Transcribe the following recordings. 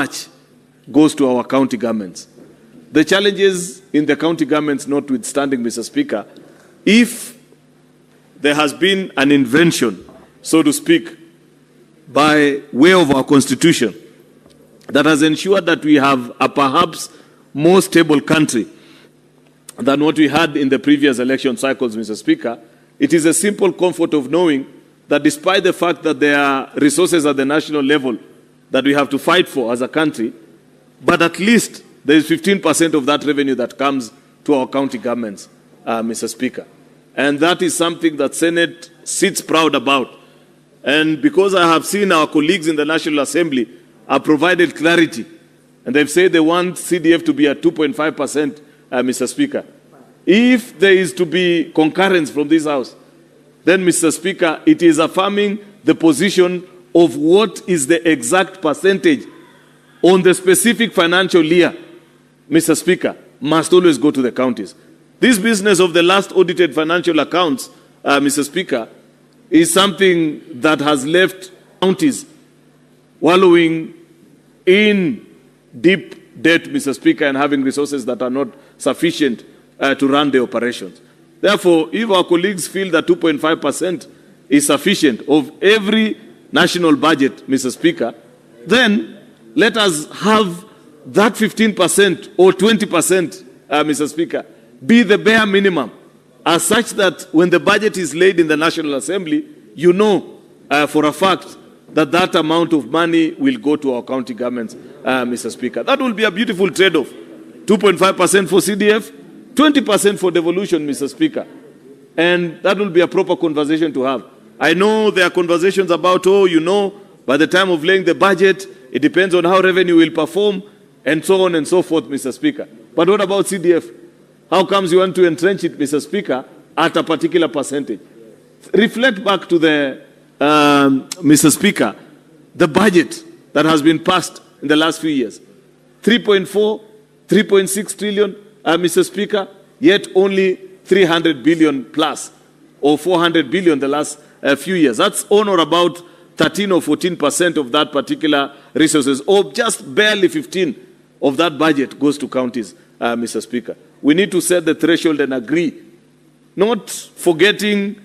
much goes to our county governments. The challenges in the county governments notwithstanding, Mr. Speaker, if there has been an invention, so to speak, by way of our constitution that has ensured that we have a perhaps more stable country than what we had in the previous election cycles, Mr. Speaker, it is a simple comfort of knowing that despite the fact that there are resources at the national level that we have to fight for as a country, but at least there is 15% of that revenue that comes to our county governments, Mr. Speaker. And that is something that Senate sits proud about. And because I have seen our colleagues in the National Assembly have provided clarity, and they've said they want CDF to be at 2.5%, Mr. Speaker. If there is to be concurrence from this House, then, Mr. Speaker, it is affirming the position of what is the exact percentage on the specific financial year, Mr. Speaker, must always go to the counties. This business of the last audited financial accounts, Mr. Speaker, is something that has left counties wallowing in deep debt, Mr. Speaker, and having resources that are not sufficient to run the operations. Therefore, if our colleagues feel that 2.5% is sufficient of every national budget, Mr. Speaker, then let us have that 15% or 20%, Mr. Speaker, be the bare minimum, as such that when the budget is laid in the National Assembly, you know for a fact that that amount of money will go to our county governments, Mr. Speaker. That will be a beautiful trade-off. 2.5% for CDF, 20% for devolution, Mr. Speaker. And that will be a proper conversation to have. I know there are conversations about, by the time of laying the budget, it depends on how revenue will perform, and so on and so forth, Mr. Speaker. But what about CDF? How comes you want to entrench it, Mr. Speaker, at a particular percentage? Reflect back to the, Mr. Speaker, the budget that has been passed in the last few years. 3.4, 3.6 trillion, Mr. Speaker, yet only 300 billion plus, or 400 billion the last few years. That's on or about 13 or 14% of that particular resources, or just barely 15 of that budget goes to counties, Mr. Speaker. We need to set the threshold and agree, not forgetting,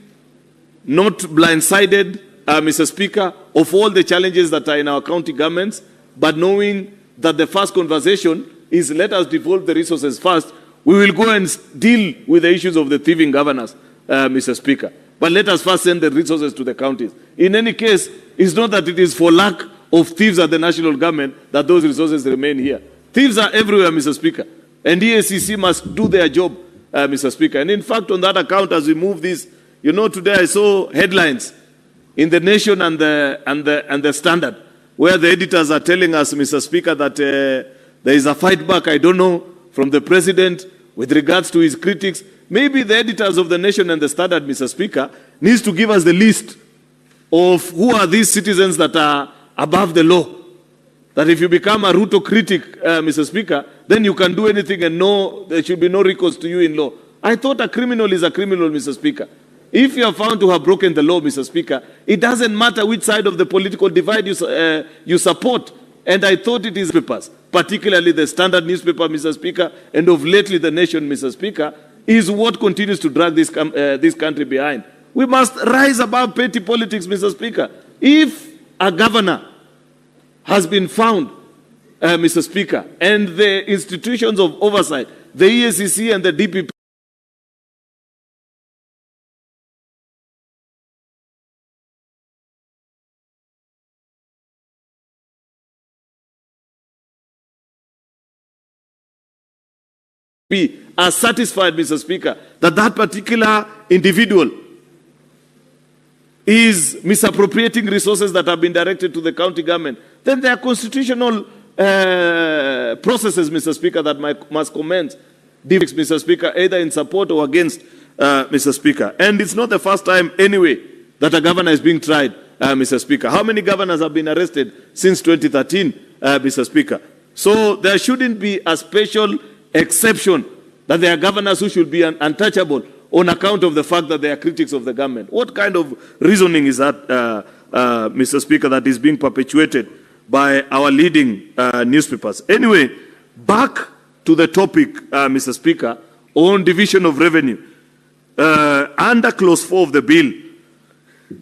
not blindsided, Mr. Speaker, of all the challenges that are in our county governments, but knowing that the first conversation is let us devolve the resources first. We will go and deal with the issues of the thieving governors, Mr. Speaker. But let us first send the resources to the counties. In any case, it's not that it is for lack of thieves at the national government that those resources remain here. Thieves are everywhere, Mr. Speaker. And EACC must do their job, Mr. Speaker. And in fact, on that account, as we move this, today I saw headlines in the Nation and the Standard, where the editors are telling us, Mr. Speaker, that there is a fight back, I don't know, from the president with regards to his critics. Maybe the editors of the Nation and the Standard, Mr. Speaker, needs to give us the list of who are these citizens that are above the law. That if you become a Ruto critic, Mr. Speaker, then you can do anything and there should be no recourse to you in law. I thought a criminal is a criminal, Mr. Speaker. If you are found to have broken the law, Mr. Speaker, it doesn't matter which side of the political divide you support. And I thought it is papers, particularly the Standard newspaper, Mr. Speaker, and of lately the Nation, Mr. Speaker, is what continues to drag this country behind. We must rise above petty politics, Mr. Speaker. If a governor has been found, Mr. Speaker, and the institutions of oversight, the EACC and the DPP, are satisfied, Mr. Speaker, that that particular individual is misappropriating resources that have been directed to the county government, then there are constitutional processes, Mr. Speaker, that must commence, Mr. Speaker, either in support or against, Mr. Speaker. And it's not the first time, anyway, that a governor is being tried, Mr. Speaker. How many governors have been arrested since 2013, Mr. Speaker? So there shouldn't be a special exception that there are governors who should be untouchable on account of the fact that they are critics of the government. What kind of reasoning is that, Mr. Speaker, that is being perpetuated by our leading newspapers. Anyway, back to the topic, Mr. Speaker, on division of revenue. Under clause 4 of the bill,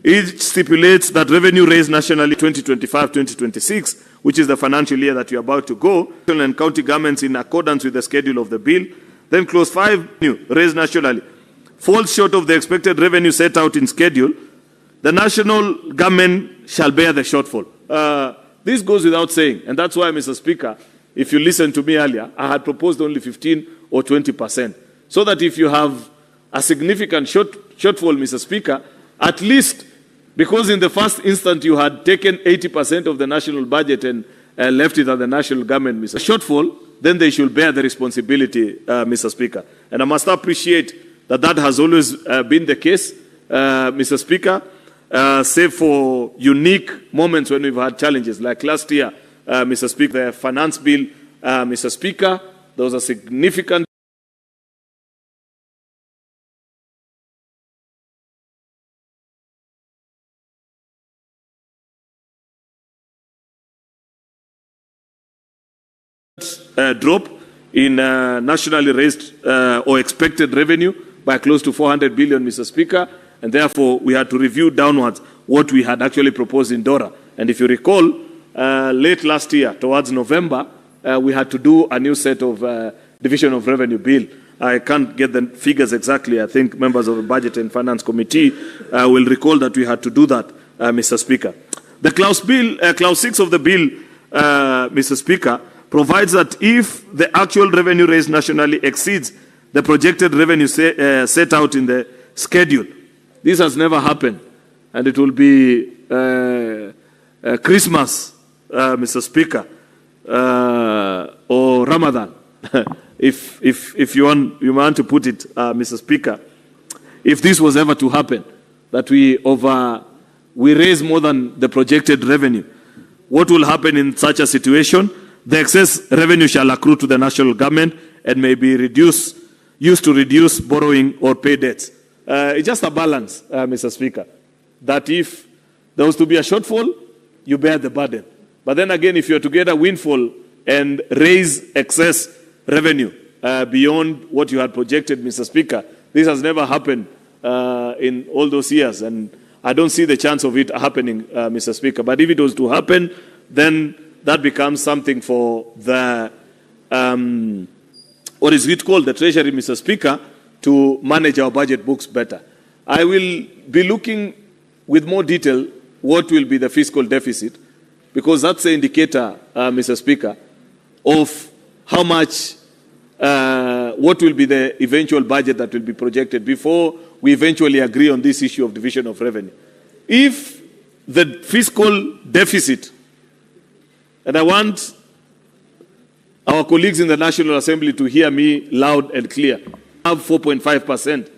it stipulates that revenue raised nationally 2025-2026, which is the financial year that you're about to go, and county governments in accordance with the schedule of the bill. Then clause 5, raised nationally, falls short of the expected revenue set out in schedule, the national government shall bear the shortfall. This goes without saying, and that's why, Mr. Speaker, if you listened to me earlier, I had proposed only 15 or 20%. So that if you have a significant shortfall, Mr. Speaker, at least, because in the first instant you had taken 80% of the national budget and left it at the national government, Mr. Shortfall, then they should bear the responsibility, Mr. Speaker. And I must appreciate that that has always been the case, Mr. Speaker, save for unique moments when we've had challenges, like last year, Mr. Speaker, the finance bill, Mr. Speaker, there was a significant drop in nationally raised or expected revenue by close to 400 billion, Mr. Speaker, and therefore we had to review downwards what we had actually proposed in DORA. And if you recall, late last year, towards November, we had to do a new set of division of revenue bill. I can't get the figures exactly. I think members of the Budget and Finance Committee will recall that we had to do that, Mr. Speaker. The clause 6 of the bill, Mr. Speaker, provides that if the actual revenue raised nationally exceeds the projected revenue set out in the schedule. This has never happened, and it will be Christmas, Mr. Speaker, or Ramadan, if you want to put it, Mr. Speaker. If this was ever to happen, that we raise more than the projected revenue, what will happen in such a situation? The excess revenue shall accrue to the national government and may be used to reduce borrowing or pay debts. It's just a balance, Mr. Speaker, that if there was to be a shortfall, you bear the burden. But then again, if you're to get a windfall and raise excess revenue beyond what you had projected, Mr. Speaker, this has never happened in all those years, and I don't see the chance of it happening, Mr. Speaker. But if it was to happen, then that becomes something for the, what is it called, the Treasury, Mr. Speaker, to manage our budget books better. I will be looking with more detail what will be the fiscal deficit, because that's the indicator, Mr. Speaker, of how much, what will be the eventual budget that will be projected before we eventually agree on this issue of division of revenue. If the fiscal deficit, and I want our colleagues in the National Assembly to hear me loud and clear, have 4.5%,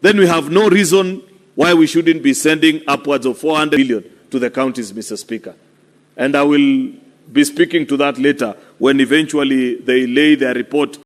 then we have no reason why we shouldn't be sending upwards of 400 billion to the counties, Mr. Speaker. And I will be speaking to that later when eventually they lay their report